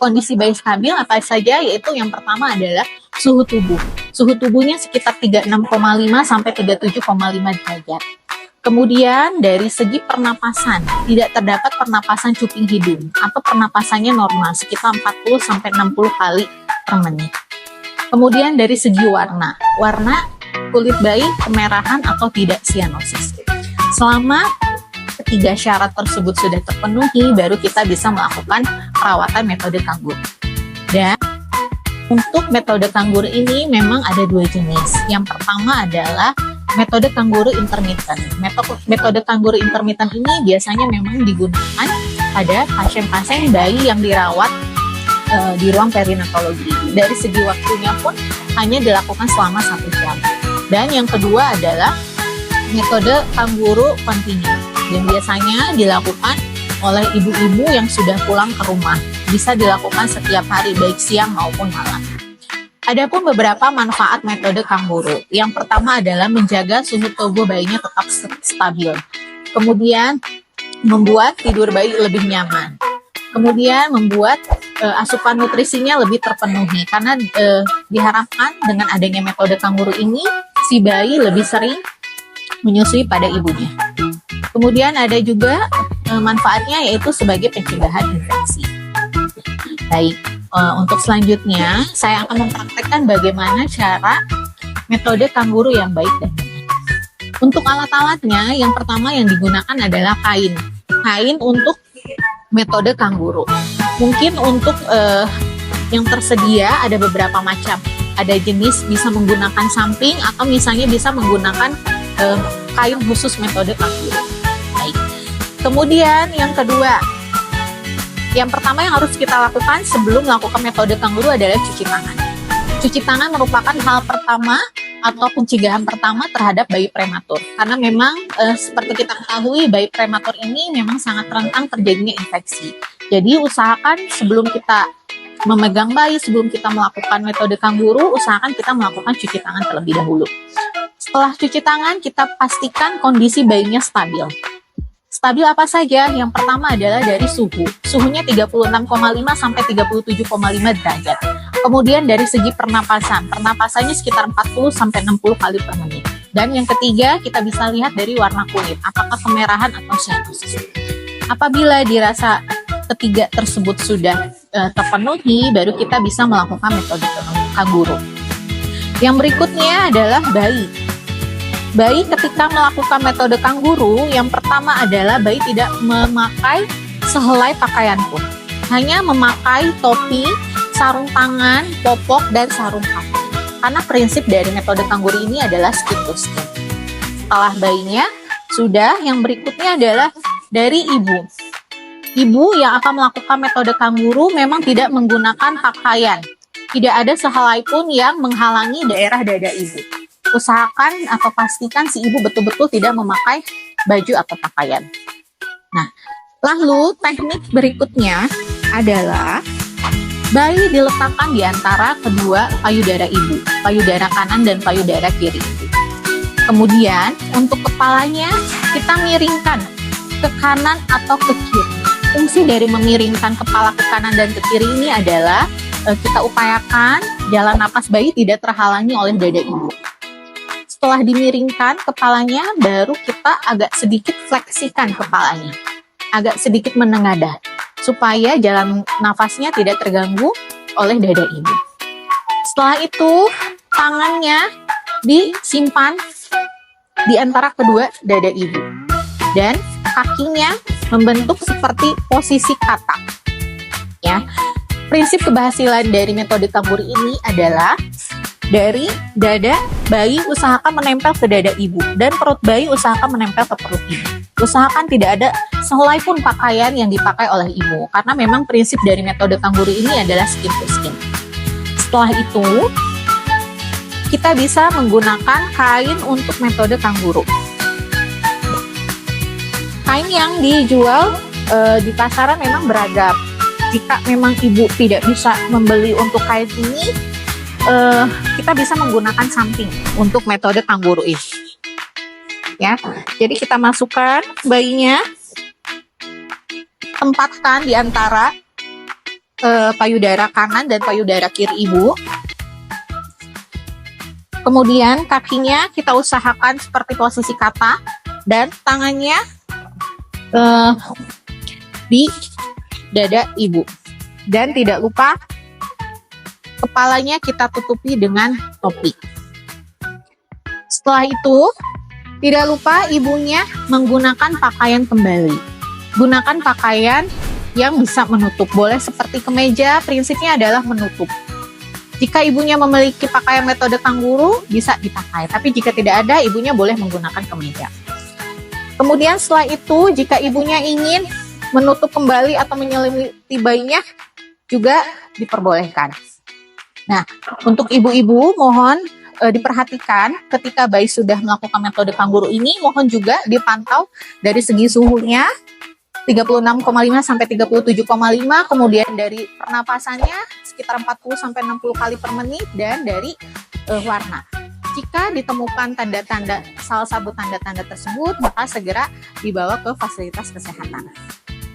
kondisi bayi stabil apa saja, yaitu yang pertama adalah suhu tubuh. Suhu tubuhnya sekitar 36,5 sampai 37,5 derajat. Kemudian dari segi pernapasan, tidak terdapat pernapasan cuping hidung atau pernapasannya normal sekitar 40 sampai 60 kali per menit. Kemudian dari segi warna kulit bayi kemerahan atau tidak sianosis. Selama ketiga syarat tersebut sudah terpenuhi, baru kita bisa melakukan perawatan metode kangguru. Dan untuk metode kangguru ini memang ada dua jenis. Yang pertama adalah metode kangguru intermittent. Metode kangguru intermittent ini biasanya memang digunakan pada pasien-pasien bayi yang dirawat di ruang perinatologi. Dari segi waktunya pun hanya dilakukan selama 1 jam. Dan yang kedua adalah metode kangguru kontinu, dan biasanya dilakukan oleh ibu-ibu yang sudah pulang ke rumah. Bisa dilakukan setiap hari, baik siang maupun malam. Adapun beberapa manfaat metode kangguru. Yang pertama adalah menjaga suhu tubuh bayinya tetap stabil. Kemudian membuat tidur bayi lebih nyaman. Kemudian membuat asupan nutrisinya lebih terpenuhi, karena diharapkan dengan adanya metode kangguru ini si bayi lebih sering menyusui pada ibunya. Kemudian ada juga manfaatnya, yaitu sebagai pencegahan infeksi. Baik, untuk selanjutnya saya akan mempraktekkan bagaimana cara metode kangguru yang baik dan benar. Untuk alat-alatnya, yang pertama yang digunakan adalah kain untuk metode kangguru. Mungkin untuk yang tersedia ada beberapa macam. Ada jenis bisa menggunakan samping atau misalnya bisa menggunakan kain khusus metode kangguru. Baik. Kemudian yang kedua, yang pertama yang harus kita lakukan sebelum melakukan metode kangguru adalah cuci tangan. Cuci tangan merupakan hal pertama atau pencegahan pertama terhadap bayi prematur. Karena memang seperti kita ketahui, bayi prematur ini memang sangat rentan terjadinya infeksi. Jadi usahakan sebelum kita memegang bayi, sebelum kita melakukan metode kangguru, usahakan kita melakukan cuci tangan terlebih dahulu. Setelah cuci tangan, kita pastikan kondisi bayinya stabil. Stabil apa saja? Yang pertama adalah dari suhu. Suhunya 36,5 sampai 37,5 derajat. Kemudian dari segi pernapasan. Pernapasannya sekitar 40 sampai 60 kali per menit. Dan yang ketiga, kita bisa lihat dari warna kulit, apakah kemerahan atau sianosis. Apabila dirasa ketiga tersebut sudah terpenuhi, baru kita bisa melakukan metode kangguru. Yang berikutnya adalah bayi. Bayi ketika melakukan metode kangguru, yang pertama adalah bayi tidak memakai sehelai pakaian pun. Hanya memakai topi, sarung tangan, popok, dan sarung kaki. Karena prinsip dari metode kangguru ini adalah skin to skin. Setelah bayinya sudah, yang berikutnya adalah dari ibu. Ibu yang akan melakukan metode kangguru memang tidak menggunakan pakaian. Tidak ada sehelai pun yang menghalangi daerah dada ibu. Usahakan atau pastikan si ibu betul-betul tidak memakai baju atau pakaian. Nah, lalu teknik berikutnya adalah bayi diletakkan di antara kedua payudara ibu, payudara kanan dan payudara kiri ibu. Kemudian untuk kepalanya kita miringkan ke kanan atau ke kiri. Fungsi dari memiringkan kepala ke kanan dan ke kiri ini adalah kita upayakan jalan napas bayi tidak terhalangi oleh dada ibu. Setelah dimiringkan kepalanya, baru kita agak sedikit fleksikan kepalanya, agak sedikit menengadah, supaya jalan nafasnya tidak terganggu oleh dada ibu. Setelah itu, tangannya disimpan di antara kedua dada ibu, dan kakinya membentuk seperti posisi katak. Ya, prinsip keberhasilan dari metode kangguru ini adalah dari dada bayi usahakan menempel ke dada ibu, dan perut bayi usahakan menempel ke perut ibu. Usahakan tidak ada sehelai pun pakaian yang dipakai oleh ibu, karena memang prinsip dari metode kangguru ini adalah skin to skin. Setelah itu, kita bisa menggunakan kain untuk metode kangguru. Kain yang dijual di pasaran memang beragam. Jika memang ibu tidak bisa membeli untuk kain ini, kita bisa menggunakan samping untuk metode kangguru ini. Ya, jadi kita masukkan bayinya, tempatkan di antara payudara kanan dan payudara kiri ibu. Kemudian kakinya kita usahakan seperti posisi kata dan tangannya di dada ibu. Dan tidak lupa kepalanya kita tutupi dengan topi. Setelah itu, tidak lupa ibunya menggunakan pakaian kembali. Gunakan pakaian yang bisa menutup. Boleh seperti kemeja, prinsipnya adalah menutup. Jika ibunya memiliki pakaian metode kangguru, bisa dipakai. Tapi jika tidak ada, ibunya boleh menggunakan kemeja. Kemudian setelah itu, jika ibunya ingin menutup kembali atau menyelimiti bayinya, juga diperbolehkan. Nah, untuk ibu-ibu mohon diperhatikan ketika bayi sudah melakukan metode kangguru ini, mohon juga dipantau dari segi suhunya 36,5 sampai 37,5, kemudian dari pernapasannya sekitar 40 sampai 60 kali per menit, dan dari warna. Jika ditemukan tanda-tanda salah satu tanda-tanda tersebut, maka segera dibawa ke fasilitas kesehatan.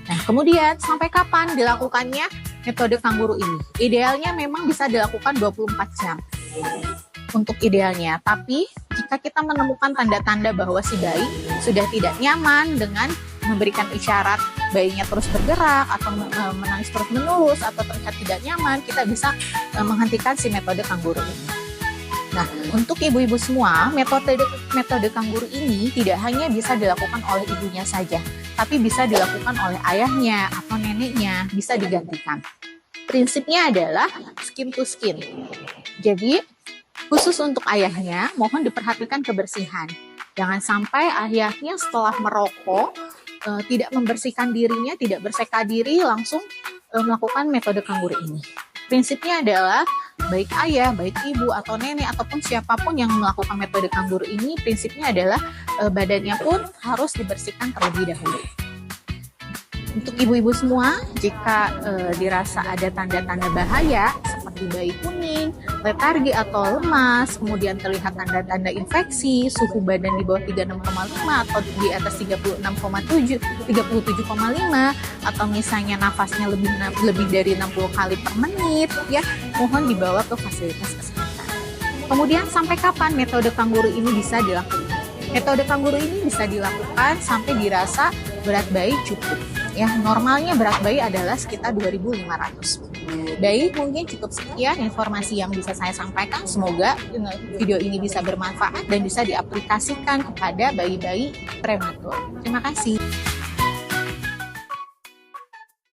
Nah, kemudian sampai kapan dilakukannya metode kangguru ini? Idealnya memang bisa dilakukan 24 jam. Untuk idealnya, tapi jika kita menemukan tanda-tanda bahwa si bayi sudah tidak nyaman dengan memberikan isyarat bayinya terus bergerak atau menangis terus menerus atau terlihat tidak nyaman, kita bisa menghentikan si metode kangguru ini. Nah, untuk ibu-ibu semua, metode kangguru ini tidak hanya bisa dilakukan oleh ibunya saja, tapi bisa dilakukan oleh ayahnya atau neneknya, bisa digantikan. Prinsipnya adalah skin to skin. Jadi, khusus untuk ayahnya, mohon diperhatikan kebersihan. Jangan sampai ayahnya setelah merokok tidak membersihkan dirinya, tidak berseka diri, langsung melakukan metode kangguru ini. Prinsipnya adalah baik ayah, baik ibu atau nenek ataupun siapapun yang melakukan metode kangguru ini, prinsipnya adalah badannya pun harus dibersihkan terlebih dahulu. Untuk ibu-ibu semua, jika dirasa ada tanda-tanda bahaya seperti bayi kuning, letargi atau lemas, kemudian terlihat tanda-tanda infeksi, suhu badan di bawah 36,5 atau di atas 37,5, atau misalnya nafasnya lebih dari 60 kali per menit, ya, mohon dibawa ke fasilitas kesehatan. Kemudian sampai kapan metode kangguru ini bisa dilakukan? Metode kangguru ini bisa dilakukan sampai dirasa berat bayi cukup. Ya, normalnya berat bayi adalah sekitar 2.500. Baik, mungkin cukup sekian informasi yang bisa saya sampaikan. Semoga video ini bisa bermanfaat dan bisa diaplikasikan kepada bayi-bayi prematur. Terima kasih.